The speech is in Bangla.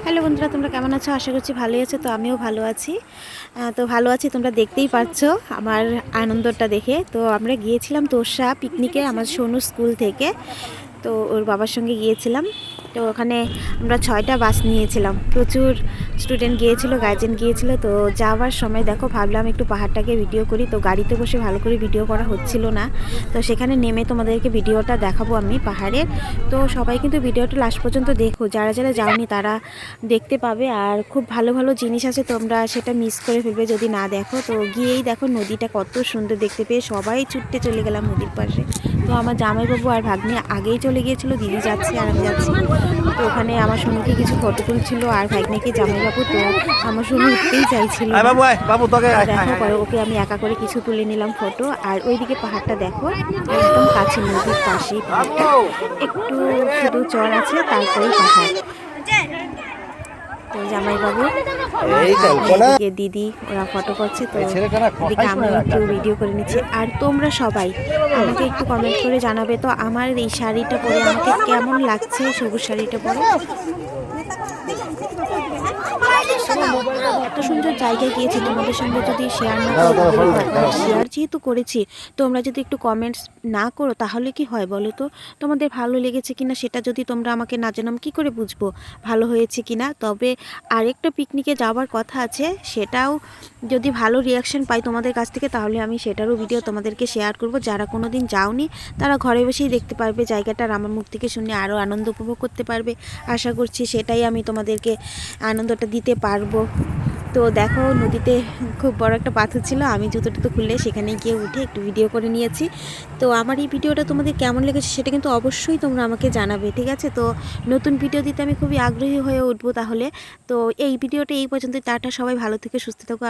হ্যালো বন্ধুরা, তোমরা কেমন আছো? আশা করছি ভালোই আছো। তো আমিও ভালো আছি। তোমরা দেখতেই পাচ্ছ আমার আনন্দটা দেখে। তো আমরা গিয়েছিলাম তোরসা পিকনিকে আমার সোনু স্কুল থেকে। তো ওর বাবার সঙ্গে গিয়েছিলাম। তো ওখানে আমরা 6টা বাস নিয়েছিলাম, প্রচুর স্টুডেন্ট গিয়েছিল, গার্জেন গিয়েছিল। তো যাওয়ার সময় দেখো ভাবলাম একটু পাহাড়টাকে ভিডিও করি। তো গাড়িতে বসে ভালো করে ভিডিও করা হচ্ছিল না। তো সেখানে নেমে তোমাদেরকে ভিডিওটা দেখাবো আমি পাহাড়ের। তো সবাই কিন্তু ভিডিওটা লাস্ট পর্যন্ত দেখো, যারা যারা যাওনি তারা দেখতে পাবে। আর খুব ভালো ভালো জিনিস আছে, তোমরা সেটা মিস করে ফেলবে যদি না দেখো। তো গিয়েই দেখো নদীটা কত সুন্দর দেখতে পেয়ে সবাই ছুটতে চলে গেলাম নদীর পাশে। তো আমার জামাইবাবু আর ভাগ্নি আগেই চলে গিয়েছিল, দিদি যাচ্ছে আর আমি যাচ্ছি। তো ওখানে আমার সোনুকে কিছু ফটো তুলছিল আর ভাগ্নিকে জামাইবাবু। তো আমার সোনু উঠতেই চাইছিল না। দেখো পরে ওকে আমি একা করে কিছু তুলে নিলাম ফটো। আর ওইদিকে পাহাড়টা দেখো, একদম কাছে নদীর পাশেই পাহাড়টা, একটু শুধু চর আছে তারপরেই পাহাড়। তো জামাইবাবু এদিকে দিদি ওরা ফটো করছে। তো এদিকে আমি একটু ভিডিও করে নিচ্ছি। আর তোমরা সবাই আমাকে একটু কমেন্ট করে জানাবে তো আমার এই শাড়িটা পরে আমাকে কেমন লাগছে, সবুজ শাড়িটা পরে। এত সুন্দর জায়গায় গিয়েছি, তোমাদের সঙ্গে যদি শেয়ার না করো, শেয়ার যেহেতু করেছি, তোমরা যদি একটু কমেন্টস না করো তাহলে কি হয় বলো তো? তোমাদের ভালো লেগেছে কিনা সেটা যদি তোমরা আমাকে না জানাও কী করে বুঝবো ভালো হয়েছে কিনা? তবে আরেকটা পিকনিকে যাওয়ার কথা আছে, সেটাও যদি ভালো রিয়াকশন পাই তোমাদের কাছ থেকে তাহলে আমি সেটারও ভিডিও তোমাদেরকে শেয়ার করব। যারা কোনো দিন যাওনি তারা ঘরে বসেই দেখতে পারবে জায়গাটার, আমার মুখ থেকে শুনে আরও আনন্দ উপভোগ করতে পারবে। আশা করছি সেটাই আমি তোমাদেরকে আনন্দটা দিতে পারবো। তো দেখো নদীতে খুব বড় একটা পাথর ছিল, আমি জুতো টুতো খুলে সেখানে গিয়ে উঠে একটু ভিডিও করে নিয়েছি। তো আমার এই ভিডিওটা তোমাদের কেমন লেগেছে সেটা কিন্তু অবশ্যই তোমরা আমাকে জানাবে, ঠিক আছে? তো নতুন ভিডিও দিতে আমি খুবই আগ্রহী হয়ে উঠবো তাহলে। তো এই ভিডিওটা এই পর্যন্ত, টাটা, সবাই ভালো থেকে সুস্থ থাকো। আর